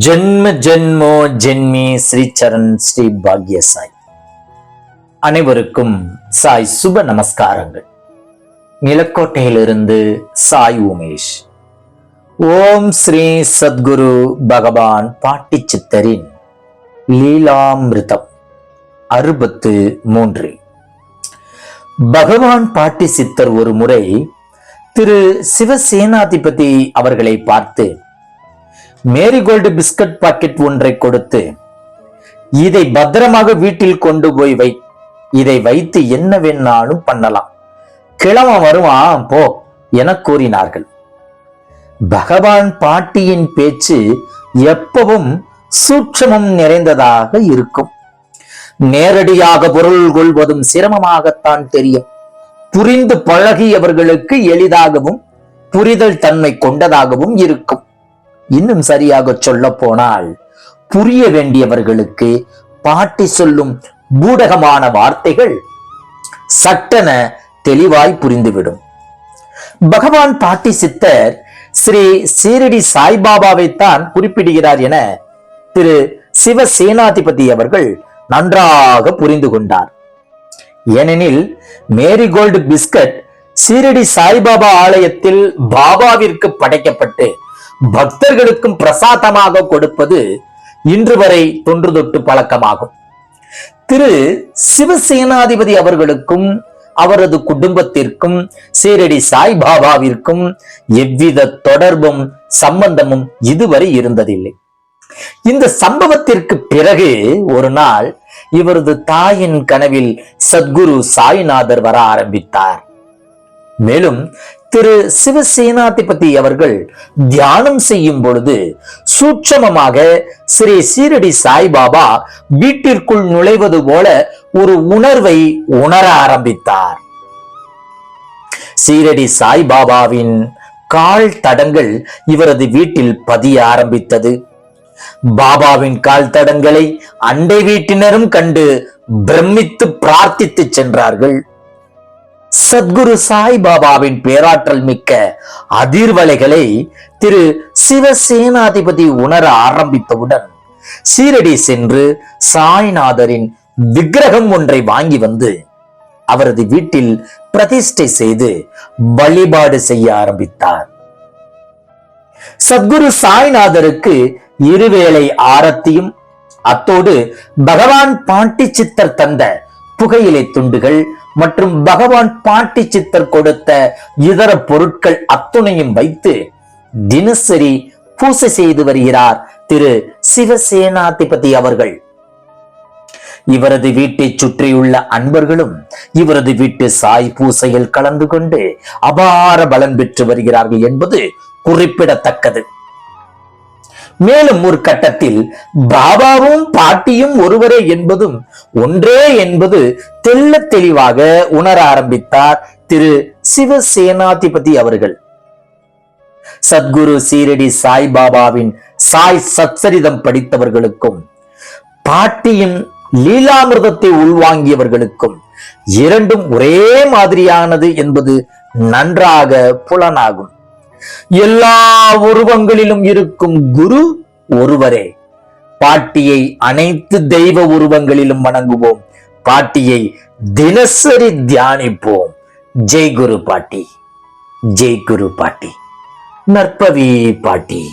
ஜென்ம ஜென்மோ ஜென்மி ஸ்ரீ சரண் ஸ்ரீ பாக்ய சாய். அனைவருக்கும் சாய் சுப நமஸ்காரங்கள். நிலக்கோட்டையிலிருந்து சாய் உமேஷ். ஓம் ஸ்ரீ சத்குரு பகவான் பாட்டி சித்தரின் லீலாமிருதம் 63. பகவான் பாட்டி சித்தர் ஒரு முறை திரு சிவசேனாதிபதி அவர்களை பார்த்து மேரிகோல்டு பிஸ்கட் பாக்கெட் ஒன்றை கொடுத்து, இதை பத்திரமாக வீட்டில் கொண்டு போய் வை, இதை வைத்து என்ன வேணாலும் பண்ணலாம், கிழமை வருவான் போ என கூறினார்கள். பகவான் பாட்டியின் பேச்சு எப்பவும் சூட்சமம் நிறைந்ததாக இருக்கும். நேரடியாக பொருள் கொள்வதும் சிரமமாகத்தான் தெரியும். புரிந்து பழகியவர்களுக்கு எளிதாகவும் புரிதல் தன்மை கொண்டதாகவும் இருக்கும். இன்னும் சரியாக சொல்ல போனால், புரிய வேண்டியவர்களுக்கு பாட்டி சொல்லும் பூடகமான வார்த்தைகள் சட்டென தெளிவாய் புரிந்துவிடும். பகவான் பாட்டி சித்தர் ஸ்ரீ சீரடி சாய்பாபாவைத்தான் குறிப்பிடுகிறார் என திரு சிவசேனாதிபதி அவர்கள் நன்றாக புரிந்து கொண்டார். ஏனெனில் மேரிகோல்டு பிஸ்கட் சீரடி சாய்பாபா ஆலயத்தில் பாபாவிற்கு படைக்கப்பட்டு பக்தர்களுக்கும் பிரசாதமாக கொடுப்பது இன்று வரை தொன்று தொட்டு பழக்கமாகும். திரு சிவசேனாதிபதி அவர்களுக்கும் அவரது குடும்பத்திற்கும் சீரடி சாய்பாபாவிற்கும் எவ்வித தொடர்பும் சம்பந்தமும் இதுவரை இருந்ததில்லை. இந்த சம்பவத்திற்கு பிறகு ஒரு நாள் இவரது தாயின் கனவில் சத்குரு சாய்நாதர் வர ஆரம்பித்தார். மேலும் திரு சிவசேனாதிபதி அவர்கள் தியானம் செய்யும் பொழுது சூட்சமமாக ஸ்ரீ சீரடி சாய்பாபா வீட்டிற்குள் நுழைவது போல ஒரு உணர்வை உணர ஆரம்பித்தார். சீரடி சாய்பாபாவின் கால் தடங்கள் இவரது வீட்டில் பதிய ஆரம்பித்தது. பாபாவின் கால் தடங்களை அண்டை வீட்டினரும் கண்டு பிரமித்து பிரார்த்தித்து சென்றார்கள். சத்குரு சாய்பாபாவின் பேராற்றல் மிக்க அதிர்வலைகளை திரு சிவசேனாதிபதி உணர ஆரம்பித்தவுடன் சீரடி சென்று சாய்நாதரின் விக்கிரகம் ஒன்றை வாங்கி வந்து அவரது வீட்டில் பிரதிஷ்டை செய்து வழிபாடு செய்ய ஆரம்பித்தார். சத்குரு சாய்நாதருக்கு இருவேளை ஆரத்தியும் அத்தோடு பகவான் பாட்டி சித்தர் தந்த புகையிலை துண்டுகள் மற்றும் பகவான் பாட்டி சித்தர் கொடுத்த இதர பொருட்கள் அத்துணையும் வைத்து தினசரி பூசை செய்து வருகிறார் திரு சிவசேனாதிபதி அவர்கள். இவரது வீட்டை சுற்றியுள்ள அன்பர்களும் இவரது வீட்டு சாய் பூசையில் கலந்து கொண்டு அபார பலன் பெற்று வருகிறார்கள் என்பது குறிப்பிடத்தக்கது. மேலும் ஒரு கட்டத்தில் பாபாவும் பாட்டியும் ஒருவரே என்பதும் ஒன்றே என்பது தெள்ள தெளிவாக உணர ஆரம்பித்தார் திரு சிவசேனாதிபதி அவர்கள். சத்குரு சீரடி சாய்பாபாவின் சாய் சச்சரிதம் படித்தவர்களுக்கும் பாட்டியின் லீலாமிர்தத்தை உள்வாங்கியவர்களுக்கும் இரண்டும் ஒரே மாதிரியானது என்பது நன்றாக புலனாகும். எல்லா உருவங்களிலும் இருக்கும் குரு ஒருவரே. பாட்டியை அனைத்து தெய்வ உருவங்களிலும் வணங்குவோம். பாட்டியை தினசரி தியானிப்போம். ஜெய் குரு பாட்டி, ஜெய் குரு பாட்டி, நற்பவி பாட்டி.